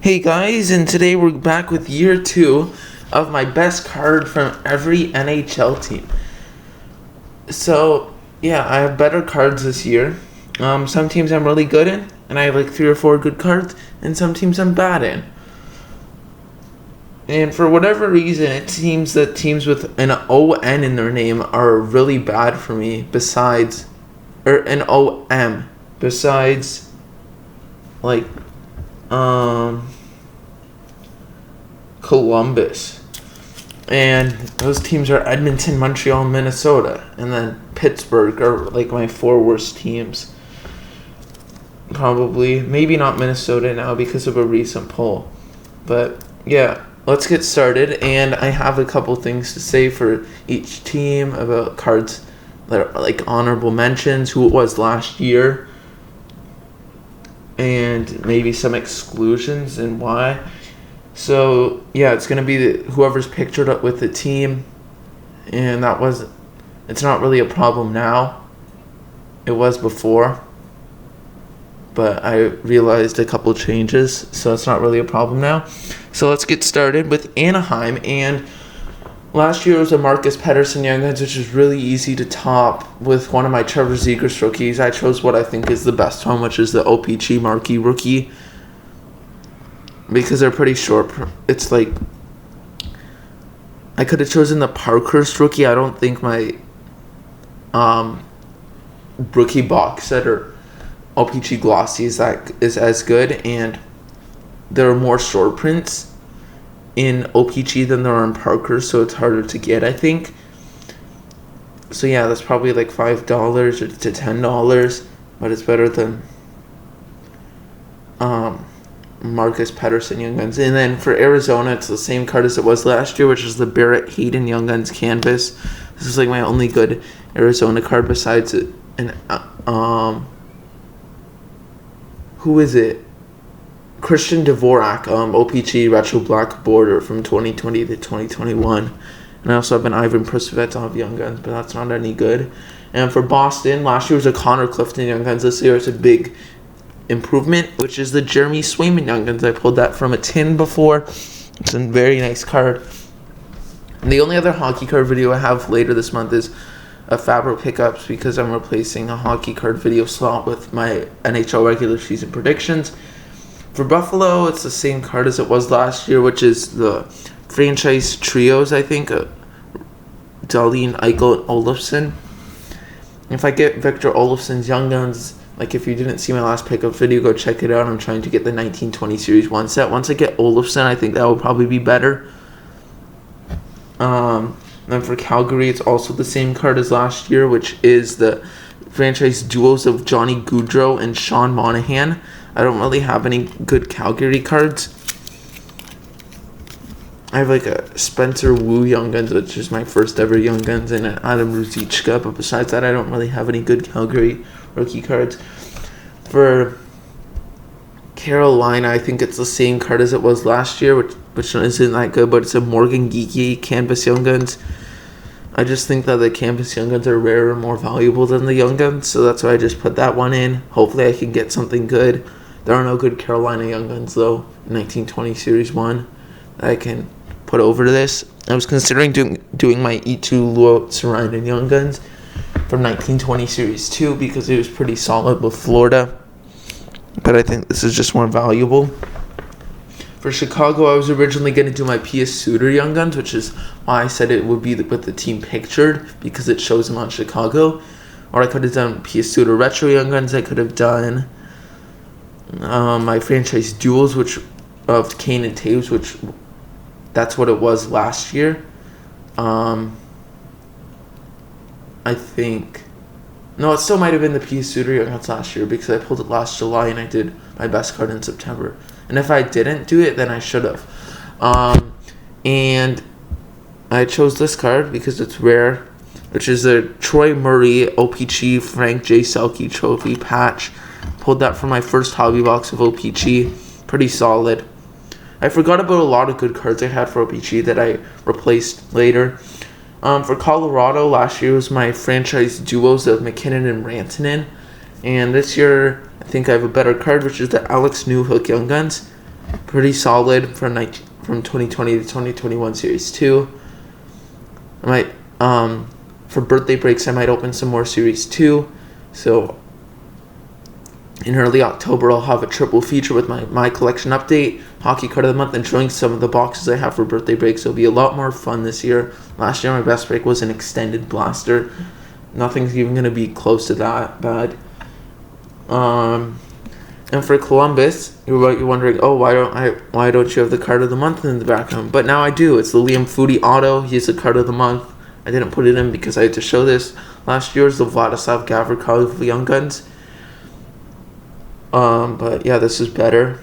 Hey guys, and today we're back with year 2 of my best card from every NHL team. So, yeah, I have better cards this year. Some teams I'm really good in, and I have like 3 or 4 good cards, and some teams I'm bad in. And for whatever reason, it seems that teams with an ON in their name are really bad for me, an OM, besides, like, Columbus. And those teams are Edmonton, Montreal, Minnesota. And then Pittsburgh are like my 4 worst teams. Probably. Maybe not Minnesota now because of a recent poll. But yeah, let's get started. And I have a couple things to say for each team about cards that are like honorable mentions, who it was last year, and maybe some exclusions and why. So yeah, it's gonna be whoever's pictured up with the team, and it's not really a problem now. It was before, but I realized a couple changes, so it's not really a problem now. So let's get started with Anaheim. And last year was a Marcus Pettersson Young Guns, which is really easy to top with one of my Trevor Zegras rookies. I chose what I think is the best one, which is the OPG Marquee rookie, because they're pretty short. It's like, I could have chosen the Parkhurst rookie. I don't think my rookie box set or OPG Glossy is as good, and there are more short prints in OPG than there are in Parkhurst, so it's harder to get, I think. So yeah, that's probably like $5 to $10, but it's better than Marcus Pettersson Young Guns. And then for Arizona, it's the same card as it was last year, which is the Barrett Hayden Young Guns Canvas. This is like my only good Arizona card besides who is it? Christian Dvorak, OPG Retro Black Border from 2020 to 2021. And I also have an Ivan Prusvetov Young Guns, but that's not any good. And for Boston, last year was a Connor Clifton Young Guns. This year it's a big improvement, which is the Jeremy Swayman Young Guns. I pulled that from a tin before. It's a very nice card. And the only other hockey card video I have later this month is a Fabro Pickups, because I'm replacing a hockey card video slot with my NHL regular season predictions. For Buffalo, it's the same card as it was last year, which is the franchise trios, I think. Dahlin, Eichel, and Olofsson. If I get Victor Olofsson's Young Guns, like if you didn't see my last pickup video, go check it out. I'm trying to get the 1920 Series 1 set. Once I get Olofsson, I think that will probably be better. Then for Calgary, it's also the same card as last year, which is the franchise duos of Johnny Gaudreau and Sean Monahan. I don't really have any good Calgary cards. I have like a Spencer Wu Young Guns, which is my first ever Young Guns, and an Adam Ruzicka, but besides that, I don't really have any good Calgary rookie cards. For Carolina, I think it's the same card as it was last year, which isn't that good, but it's a Morgan Geeky Canvas Young Guns. I just think that the Canvas Young Guns are rarer and more valuable than the Young Guns, so that's why I just put that one in. Hopefully I can get something good. There are no good Carolina Young Guns, though, in 1920 Series 1 that I can put over to this. I was considering doing my E2 Luo Sarandon Young Guns from 1920 Series 2 because it was pretty solid with Florida, but I think this is just more valuable. For Chicago, I was originally going to do my Pius Suter Young Guns, which is why I said it would be with the team pictured, because it shows him on Chicago. Or I could have done Pius Suter Retro Young Guns. I could have done my franchise duels, which of Kane and Taves, which that's what it was last year. I think. No, it still might have been the Pius Suter Young Guns last year, because I pulled it last July and I did my best card in September. And if I didn't do it, then I should have. And I chose this card because it's rare, which is a Troy Murray OPG Frank J. Selke Trophy patch. Pulled that from my first hobby box of OPG. Pretty solid. I forgot about a lot of good cards I had for OPG that I replaced later. For Colorado, last year was my franchise duos of McKinnon and Rantanen. And this year, I think I have a better card, which is the Alex Newhook Young Guns. pretty solid from 2020 to 2021 Series 2. I might, for birthday breaks, I might open some more Series 2. So in early October, I'll have a triple feature with my collection update, hockey card of the month, and showing some of the boxes I have for birthday breaks. It'll be a lot more fun this year. Last year, my best break was an extended blaster. Nothing's even going to be close to that bad. And for Columbus, you're wondering, oh, why don't you have the card of the month in the background? But now I do. It's the Liam Foudy auto. He's the card of the month. I didn't put it in because I had to show this. Last year's the Vladislav Gavrikov Young Guns. But yeah, this is better.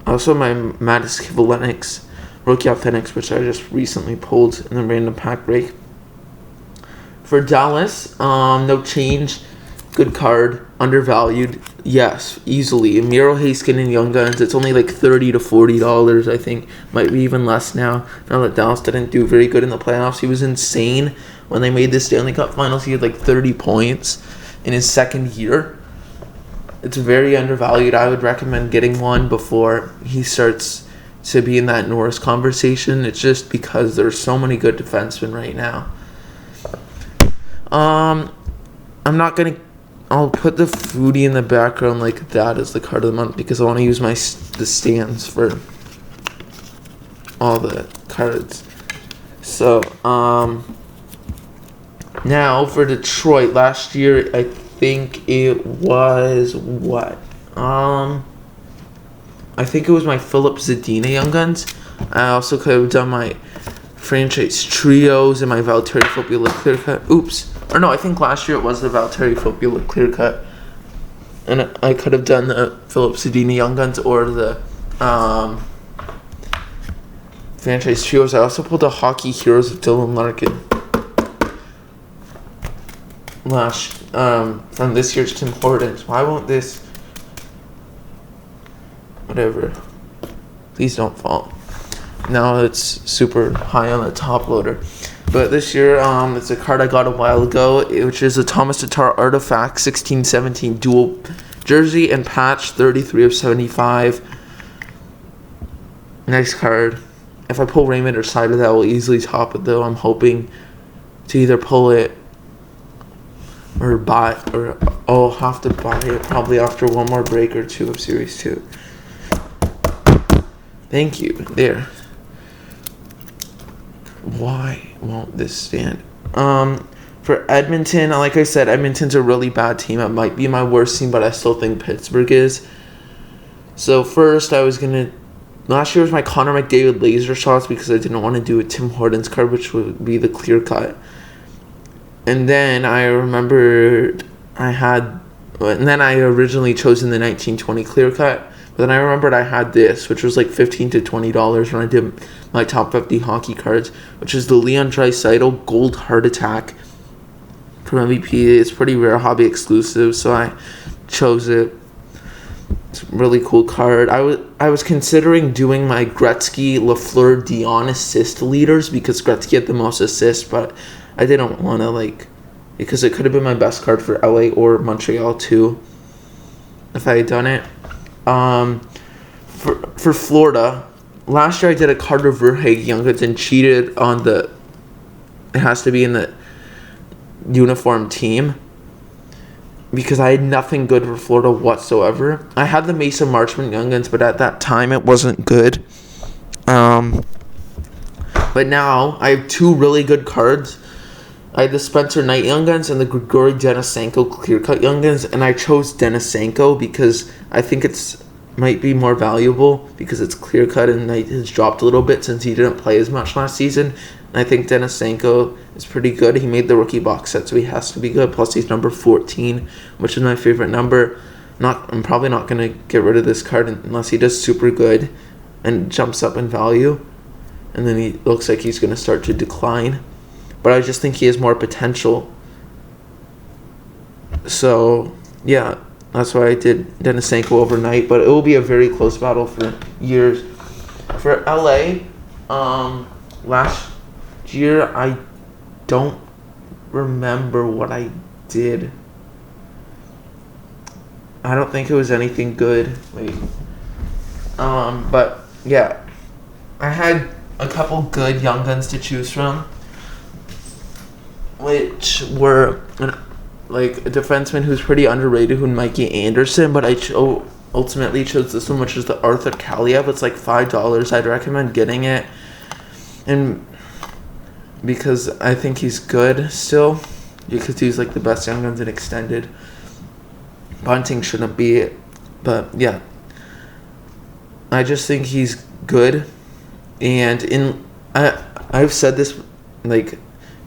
Also, my Mattis Kivleniks Rookie Authentics, which I just recently pulled in the random pack break. For Dallas, no change. Good card. Undervalued. Yes, easily. Miro Heiskanen Young Guns. It's only like $30 to $40, I think. Might be even less now. Now that Dallas didn't do very good in the playoffs. He was insane when they made the Stanley Cup Finals. He had like 30 points in his second year. It's very undervalued. I would recommend getting one before he starts to be in that Norris conversation. It's just because there's so many good defensemen right now. I'm not going to... I'll put the Foodie in the background like that as the card of the month because I want to use the stands for all the cards. So, now for Detroit, last year I think it was what? I think it was my Philip Zadina Young Guns. I also could have done my franchise trios and my Valtteri Filppula clear cut. Oops. Or no, I think last year it was the Valtteri Filppula clear cut. And I could have done the Philip Zadina Young Guns or the franchise trios. I also pulled the Hockey Heroes of Dylan Larkin. From this year's Tim Hortons. Why won't this... Whatever. Please don't fall. Now it's super high on the top loader. But this year, it's a card I got a while ago, which is a Thomas Tatar Artifact 16-17 dual jersey and patch, 33 of 75. Nice card. If I pull Raymond or Side of that, will easily top it, though. I'm hoping to either pull it or buy, or I'll have to buy it probably after one more break or two of Series 2. Thank you. There. Why won't this stand? For Edmonton, like I said, Edmonton's a really bad team. It might be my worst team, but I still think Pittsburgh is. So first, last year was my Connor McDavid laser shots because I didn't want to do a Tim Hortons card, which would be the clear cut. And then I remembered and then I originally chosen the 1920 clear cut. But then I remembered I had this, which was like $15 to $20 when I did my top 50 hockey cards, which is the Leon Draisaitl Gold Heart Attack from MVP. It's pretty rare, hobby exclusive, so I chose it. It's a really cool card. I was considering doing my Gretzky, Lafleur, Dion assist leaders because Gretzky had the most assists, but I didn't want to because it could have been my best card for LA or Montreal too if I had done it. For Florida, last year I did a Carter Verhaeghe Young Guns and cheated on it has to be in the uniform team because I had nothing good for Florida whatsoever. I had the Mason Marchment Young Guns, but at that time it wasn't good. But now I have two really good cards. I had the Spencer Knight Young Guns and the Grigory Denisenko Clear Cut Young Guns, and I chose Denisenko because I think might be more valuable because it's clear cut and Knight has dropped a little bit since he didn't play as much last season. And I think Denisenko is pretty good. He made the rookie box set, so he has to be good. Plus, he's number 14, which is my favorite number. I'm probably not going to get rid of this card unless he does super good and jumps up in value. And then he looks like he's going to start to decline. But I just think he has more potential. So, yeah, that's why I did Denisenko overnight. But it will be a very close battle for years. For LA, last year, I don't remember what I did. I don't think it was anything good. Wait. But yeah, I had a couple good young guns to choose from, which were like a defenseman who's pretty underrated, who Mikey Anderson. But I ultimately chose this one, which is the Arthur Kaliev. It's like $5. I'd recommend getting it, and because I think he's good still, because he's like the best young guns in extended. Bunting shouldn't be it, but yeah, I just think he's good, and I've said this like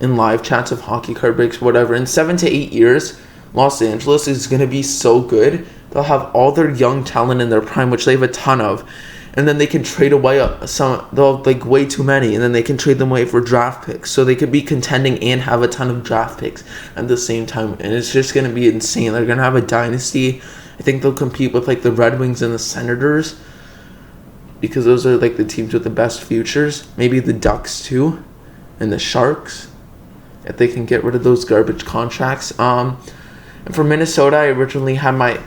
in live chats of hockey card breaks, whatever. In 7 to 8 years, Los Angeles is gonna be so good. They'll have all their young talent in their prime, which they have a ton of, and then they can trade away some. They'll have like way too many, and then they can trade them away for draft picks. So they could be contending and have a ton of draft picks at the same time, and it's just gonna be insane. They're gonna have a dynasty. I think they'll compete with like the Red Wings and the Senators, because those are like the teams with the best futures. Maybe the Ducks too, and the Sharks, if they can get rid of those garbage contracts. And for Minnesota, I originally had my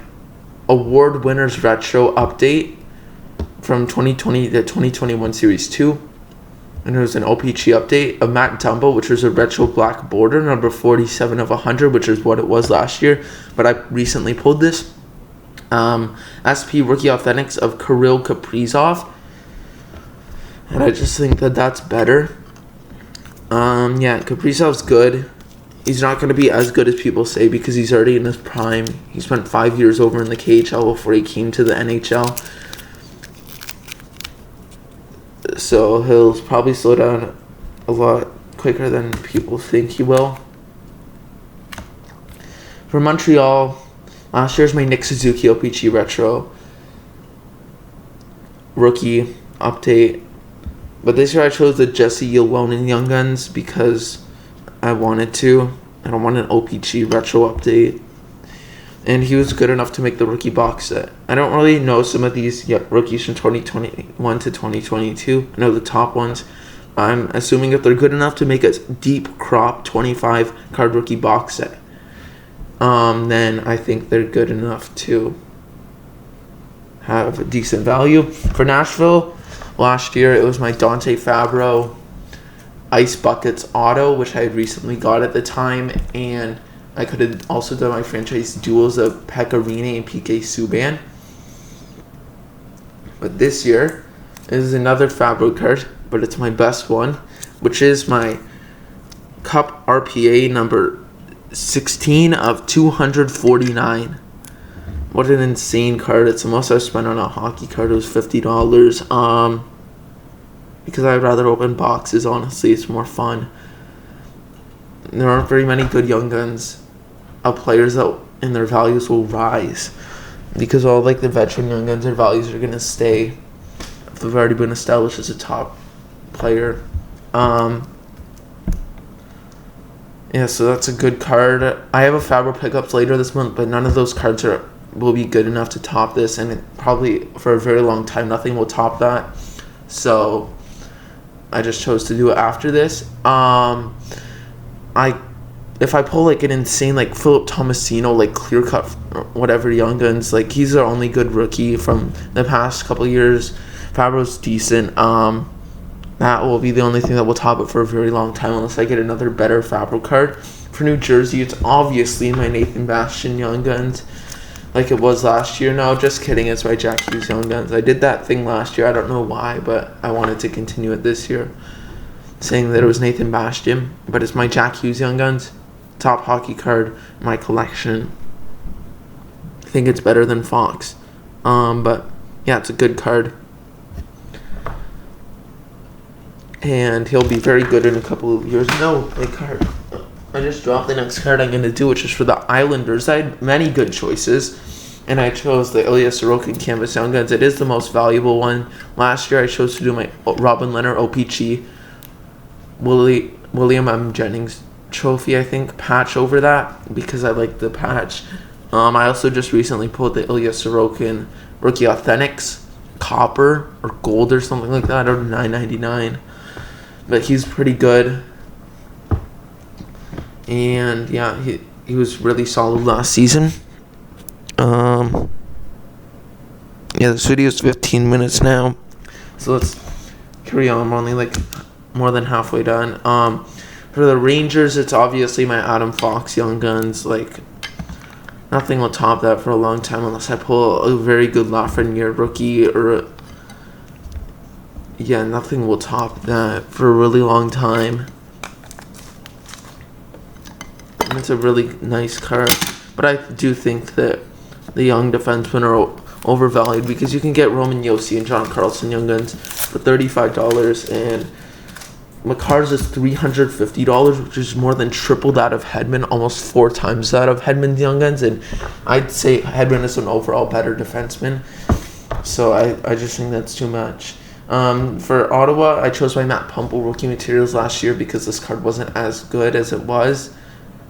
award winners retro update from 2020 to 2021 Series 2. And there was an OPG update of Matt Dumbo, which was a retro black border, number 47 of 100, which is what it was last year. But I recently pulled this. SP Rookie Authentics of Kirill Kaprizov. And I just think that that's better. Yeah, Kaprizov's good. He's not going to be as good as people say because he's already in his prime. He spent 5 years over in the KHL before he came to the NHL. So he'll probably slow down a lot quicker than people think he will. For Montreal, last year's my Nick Suzuki OPG Retro rookie update. But this year I chose the Jesse Ylonen Young Guns because I wanted to. I don't want an OPG retro update. And he was good enough to make the rookie box set. I don't really know some of these rookies from 2021 to 2022. I know the top ones. I'm assuming if they're good enough to make a deep crop 25 card rookie box set, then I think they're good enough to have a decent value. For Nashville, last year it was my Dante Fabro Ice Buckets Auto, which I had recently got at the time, and I could have also done my franchise duels of Pecorine and PK Subban. But this year is another Fabro card, but it's my best one, which is my Cup RPA number 16 of 249. What an insane card. It's the most I've spent on a hockey card. It was $50. Because I'd rather open boxes, honestly. It's more fun. There aren't very many good young guns of players that and their values will rise. Because all like the veteran young guns, their values are going to stay if they've already been established as a top player. Yeah, so that's a good card. I have a Fabro pickups later this month, but none of those cards will be good enough to top this, and probably for a very long time nothing will top that. So I just chose to do it after this. If I pull like an insane like Philip Tomasino, like clear cut whatever young guns, like he's our only good rookie from the past couple years. Fabro's decent. That will be the only thing that will top it for a very long time unless I get another better Fabro card. For New Jersey, it's obviously my Nathan Bastian Young Guns, like it was last year. No, just kidding. It's my Jack Hughes Young Guns. I did that thing last year. I don't know why, but I wanted to continue it this year, saying that it was Nathan Bastian, but it's my Jack Hughes Young Guns. Top hockey card in my collection. I think it's better than Fox. But yeah, it's a good card. And he'll be very good in a couple of years. No, my card. I just dropped the next card I'm going to do, which is for the Islanders. I had many good choices, and I chose the Ilya Sorokin Canvas Young Guns. It is the most valuable one. Last year I chose to do my Robin Leonard OPG William M. Jennings trophy, I think, patch over that because I like the patch. I also just recently pulled the Ilya Sorokin Rookie Authentics copper or gold or something like that, or $9.99. But he's pretty good. And yeah, he was really solid last season. Yeah, this video is 15 minutes now, so let's carry on. I'm only like more than halfway done. For the Rangers, it's obviously my Adam Fox Young Guns. Like, nothing will top that for a long time unless I pull a very good Lafreniere rookie or yeah, nothing will top that for a really long time. And it's a really nice card, but I do think that the young defensemen are overvalued because you can get Roman Josi and John Carlson Young Guns for $35, and Makar's is $350, which is more than triple that of Hedman, almost 4 times that of Hedman's Young Guns, and I'd say Hedman is an overall better defenseman, so I just think that's too much. For Ottawa, I chose my Matt Pumple rookie materials last year because this card wasn't as good as it was.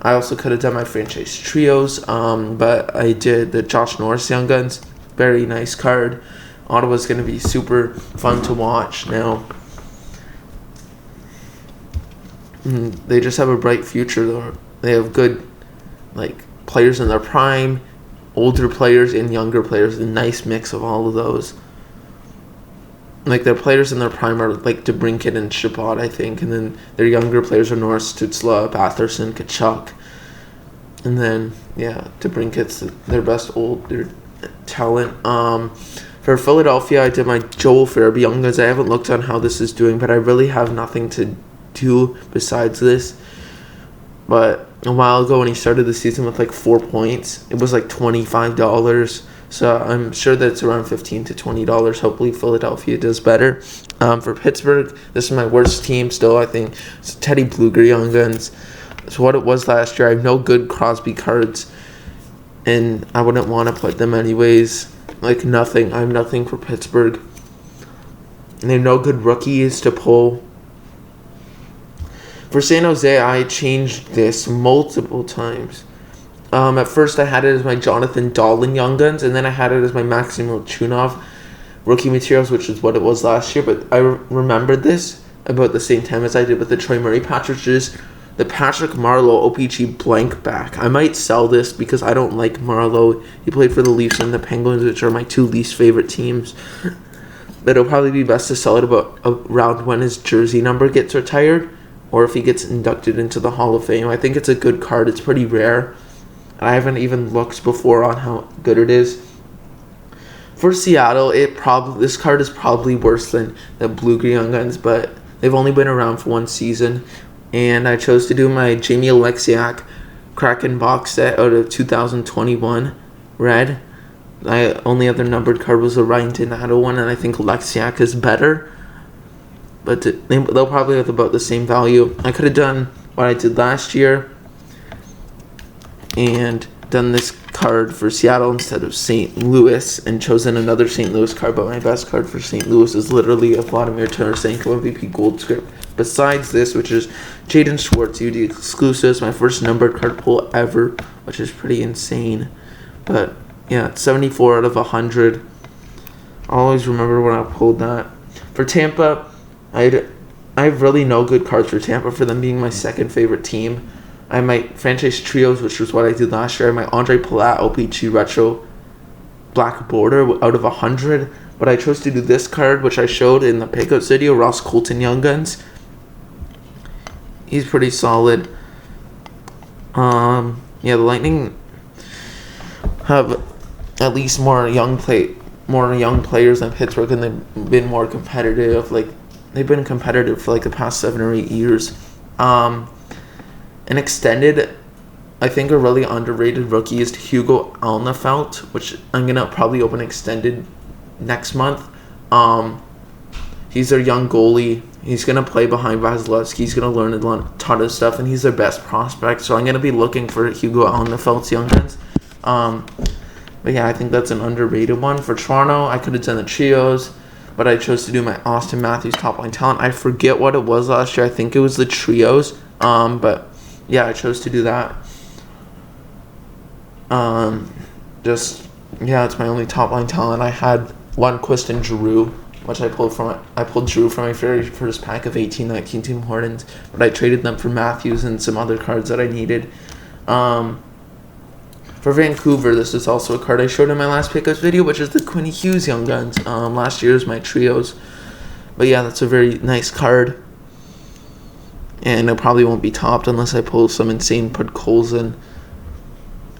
I also could have done my franchise trios, but I did the Josh Norris Young Guns. Very nice card. Ottawa's going to be super fun to watch now. They just have a bright future, though. They have good players in their prime, older players and younger players. A nice mix of all of those. Their players in their prime are DeBrincat and Chabot, I think, and then their younger players are Norris, Stützle, Batherson, Kachuk, and then DeBrincat's their best older talent. For Philadelphia, I did my Joel Farabee Young Guns. I haven't looked on how this is doing, but I really have nothing to do besides this. But a while ago when he started the season with 4 points, it was $25. So I'm sure that it's around $15 to $20. Hopefully Philadelphia does better. For Pittsburgh, this is my worst team still, I think. It's Teddy Blueger Young Guns. It's what it was last year. I have no good Crosby cards, and I wouldn't want to put them anyways. Nothing. I have nothing for Pittsburgh. And they have no good rookies to pull. For San Jose, I changed this multiple times. At first, I had it as my Jonathan Dahlen Young Guns, and then I had it as my Maxim Milchunov rookie materials, which is what it was last year. But I remembered this about the same time as I did with the Troy Murray patch, which is the Patrick Marleau OPG blank back. I might sell this because I don't like Marleau. He played for the Leafs and the Penguins, which are my 2 least favorite teams. But it'll probably be best to sell it around when his jersey number gets retired, or if he gets inducted into the Hall of Fame. I think it's a good card. It's pretty rare. I haven't even looked before on how good it is. For Seattle, this card is probably worse than the Blueger Young Guns, but they've only been around for 1 season. And I chose to do my Jamie Alexiak Kraken box set out of 2021 red. My only other numbered card was the Ryan Donato one, and I think Alexiak is better. But they'll probably have about the same value. I could have done what I did last year and done this card for Seattle instead of St. Louis and chosen another St. Louis card, but my best card for St. Louis is literally a Vladimir Tarasenko MVP Gold script. Besides this, which is Jaden Schwartz, UD exclusives, my first numbered card pull ever, which is pretty insane. But yeah, it's 74 out of 100. I'll always remember when I pulled that. For Tampa, I have really no good cards for Tampa for them being my second favorite team. I have my franchise trios, which was what I did last year. I have my Andre Palat OPG Retro Black Border out of 100. But I chose to do this card, which I showed in the Paycoats video, Ross Colton Young Guns. He's pretty solid. The Lightning have at least more young players than Pittsburgh, and they've been more competitive. They've been competitive for the past 7 or 8 years. An extended, I think a really underrated rookie is Hugo Alnefelt, which I'm going to probably open extended next month. He's their young goalie. He's going to play behind Vasilevsky. He's going to learn a ton of stuff, and he's their best prospect. So I'm going to be looking for Hugo Alnefelt's Young Guns. But yeah, I think that's an underrated one. For Toronto, I could have done the trios, but I chose to do my Austin Matthews top line talent. I forget what it was last year. I think it was the trios. But yeah, I chose to do that. It's my only top line talent. I had Lundqvist and Giroux, which I pulled Giroux from my very first pack of 18-19 Team Hortons, but I traded them for Matthews and some other cards that I needed. For Vancouver, this is also a card I showed in my last pickups video, which is the Quinn Hughes Young Guns. Last year's my trios. But yeah, that's a very nice card. And it probably won't be topped unless I pull some insane Podkolzin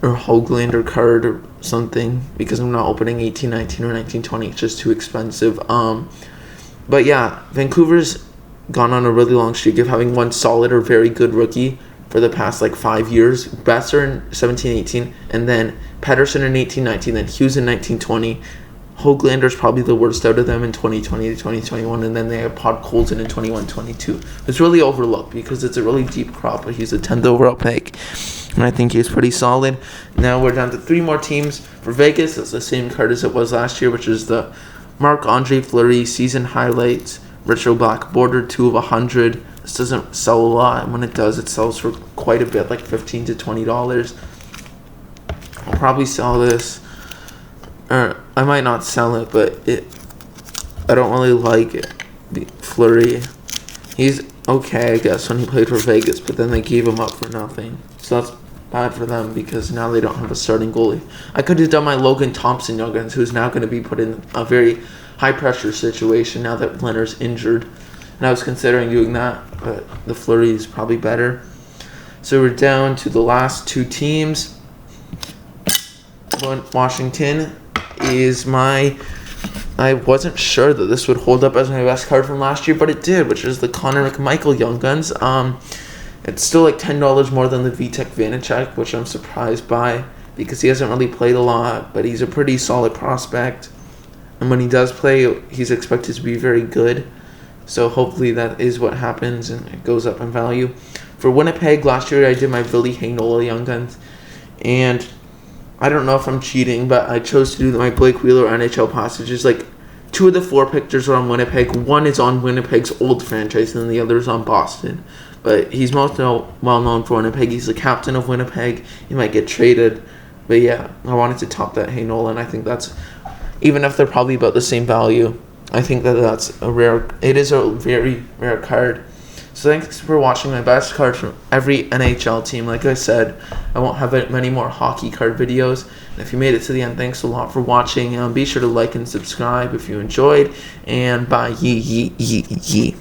or Höglander card or something, because I'm not opening 1819 or 1920. It's just too expensive. But yeah, Vancouver's gone on a really long streak of having one solid or very good rookie for the past 5 years. Besser in 17-18, and then Pettersson in 18-19, then Hughes in 19-20. Höglander's probably the worst out of them in 2020 to 2021, and then they have Podkolzin in 21-22. It's really overlooked because it's a really deep crop, but he's a 10th overall pick, and I think he's pretty solid. Now we're down to 3 more teams. For Vegas, it's the same card as it was last year, which is the Marc-Andre Fleury season highlights, retro black border, 2 of 100. This doesn't sell a lot, and when it does, it sells for quite a bit, like $15 to $20. I'll probably sell this. Or I might not sell it, but I don't really like it. Fleury, he's okay, I guess, when he played for Vegas, but then they gave him up for nothing. So that's bad for them because now they don't have a starting goalie. I could have done my Logan Thompson Young Guns, who's now going to be put in a very high-pressure situation now that Leonard's injured. And I was considering doing that, but the Fleury is probably better. So we're down to the last 2 teams. Washington is I wasn't sure that this would hold up as my best card from last year, but it did, which is the Connor McMichael Young Guns. It's still like $10 more than the Vitek Vanacek, which I'm surprised by because he hasn't really played a lot, but he's a pretty solid prospect. And when he does play, he's expected to be very good. So hopefully that is what happens and it goes up in value. For Winnipeg, last year I did my Ville Heinola Young Guns. And I don't know if I'm cheating, but I chose to do my Blake Wheeler NHL passages. 2 of the 4 pictures are on Winnipeg. 1 is on Winnipeg's old franchise, and then the other is on Boston. But he's most well known for Winnipeg. He's the captain of Winnipeg. He might get traded. But yeah, I wanted to top that Heinola, and I think that's, even if they're probably about the same value, I think that's it is a very rare card. So thanks for watching my best cards from every NHL team. Like I said, I won't have many more hockey card videos. And if you made it to the end, thanks a lot for watching. Be sure to like and subscribe if you enjoyed. And bye. Yee.